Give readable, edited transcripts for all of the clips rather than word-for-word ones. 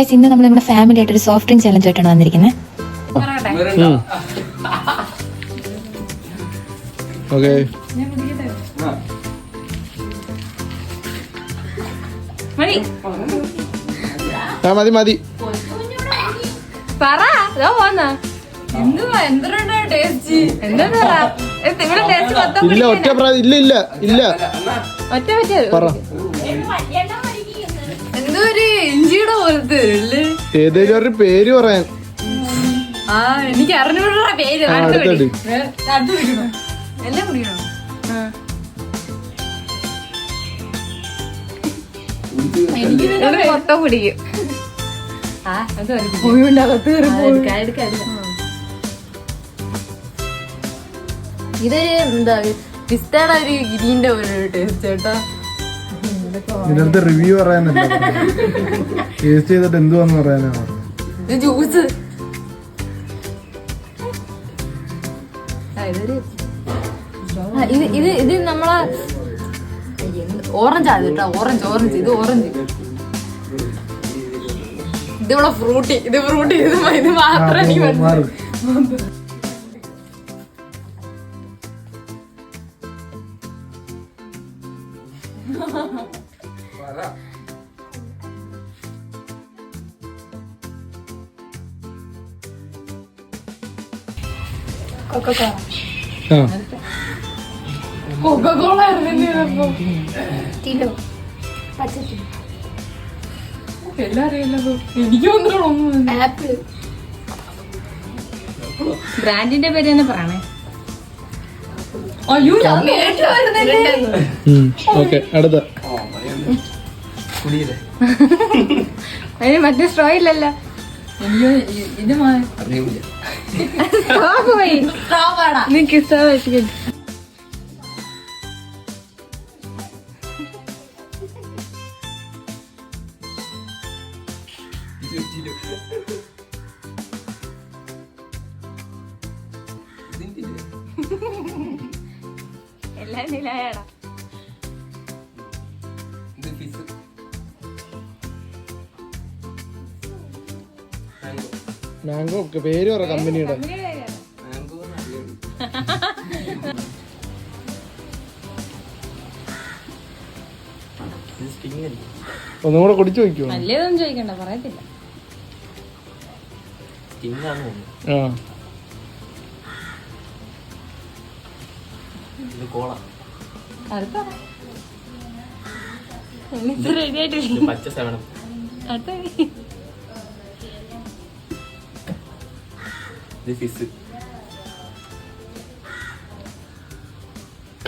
Guys, ഇന്ന് നമ്മൾ നമ്മുടെ ഫാമിലി ആയിട്ട് ഒരു സോഫ്റ്റ് ഡ്രിങ്ക് ചലഞ്ച് ആയിട്ടാണ് വന്നിരിക്കുന്നത്. മതി മതി ഇല്ല ഒറ്റ ഇല്ല ഇല്ല ഇല്ല പറ. എന്തൊരു ഇഞ്ചിയുടെ പോലത്തെ ഏതേലും ഒരു പേര് പറയാൻ. എനിക്ക് അറിഞ്ഞൂടാ പേര്. എന്നെ കുടിക്കണോ? എനിക്ക് മൊത്തം കുടിക്കും. ഇതൊരു എന്താ പിസ്തയുടെ ഒരു ഗിരിന്റെ ഒരു ടേസ്റ്റ് ചേട്ടാ. ഇതിനകത്ത് റിവ്യൂ പറയാനല്ല, ടേസ്റ്റ് ചെയ്തിട്ട് എന്തുവാന്ന് പറയാനാണ്. ഇത് ജ്യൂസ്. ഇത് നമ്മളെ ഓറഞ്ച് ആണ് കേട്ടോ. ഓറഞ്ച് ഓറഞ്ച് ഇത് ഓറഞ്ച്. ഇതിവിടെ ഫ്രൂട്ടി. ഇത് ഫ്രൂട്ടി. ഇത് മാത്രം കൊക്കക്കോള ബ്രാൻഡിന്റെ പേര് തന്നെ പറയണേ. അയ്യോ അതിന് മറ്റേ സ്ട്രോ ഇല്ലല്ലോ. ഇത് പോയി നിനക്ക് സ്ട്രോ വെച്ചിട്ട് എല്ലാം നിലായടാ. മാംഗോ പേര് പറ കമ്പനിയുടെ. ഒന്നും കൂടെ കുടിച്ചു നോക്കിയോ? നല്ലതൊന്നും ചോദിക്കണ്ട, പറയത്തില്ല.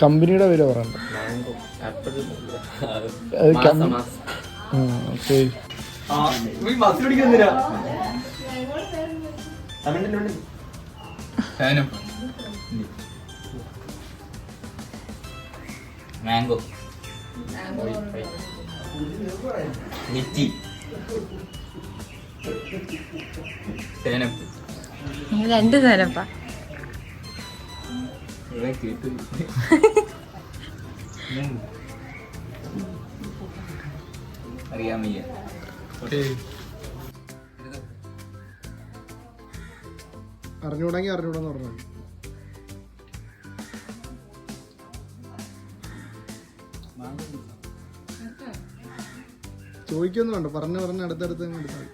കമ്പനിയുടെ പേര് പറയണ്ട. മാംഗോ ലിച്ചി രണ്ട് തരപ്പാ. അറിയാൻ വയ്യ. അറിഞ്ഞൂടെങ്കിൽ അറിഞ്ഞൂടെന്ന് പറഞ്ഞു. ചോദിക്കൊന്നും വേണ്ട, പറഞ്ഞ് അടുത്തടുത്ത് എടുത്താൽ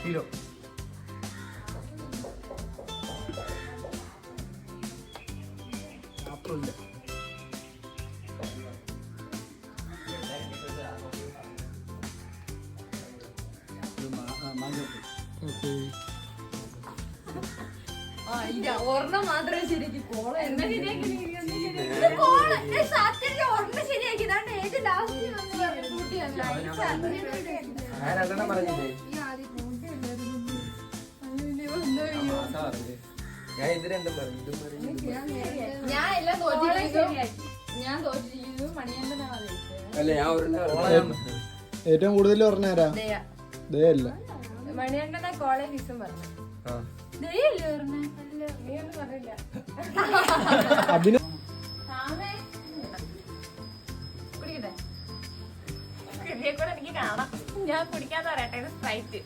ഹീറോ. മാത്രമില്ല. ഒരെണ്ണം മാത്രമേ ശരിക്കും കോള ഏറ്റവും കൂടുതൽ പറഞ്ഞാരാ? ദയല്ല മണിയണ്ണ കോളേജ് ഫീസും പറഞ്ഞു. ആ. ദയല്ലേ പറഞ്ഞേ? അല്ല, നീ ഒന്നും പറഞ്ഞില്ല. അഭിനയ സാമേ, കുടിക്കട്ടെ? ഇതിനെ കൂടെ എനിക്ക് കാണാം. ഞാൻ കുടിക്കാന്ന് പറയട്ടെ, ഇത് സ്പ്രൈറ്റ്.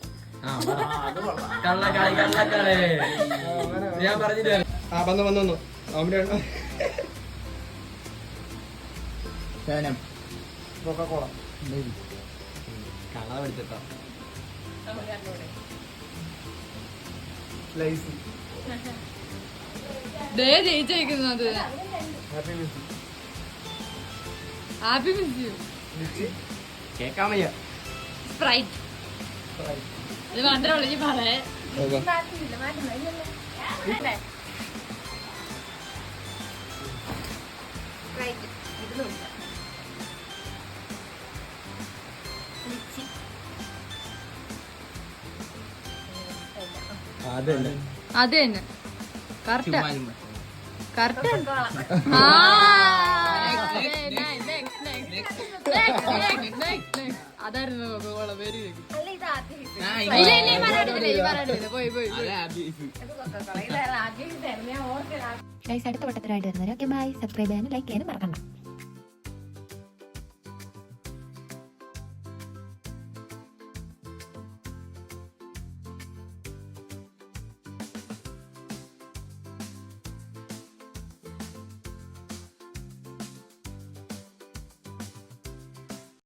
ഞാൻ പറഞ്ഞിട്ട് ആ വന്നു അഭിനയ കൊക്കക്കോള കള എടുത്തിട്ടോ. നമുക്ക് കണ്ടുകൂടെ? ലൈസി ജയിച്ചേക്കുന്നത് happy music happy miss you. കേക്കാൻ വയ്യ. സ്പ്രൈറ്റ് ഇത് മാത്രമേ ഉള്ളൂ പറയാ. അതല്ലേ അത് തന്നെ കറക്റ്റ് കറക്റ്റ്. അതായിരുന്നു പേര്. ഗൈസ് അടുത്ത വട്ടത്തിലായിട്ട് വരുന്നവരെ ഓക്കെ ബൈ. സബ്സ്ക്രൈബ് ചെയ്യാനും ലൈക്ക് ചെയ്യാനും മറക്കണ്ട.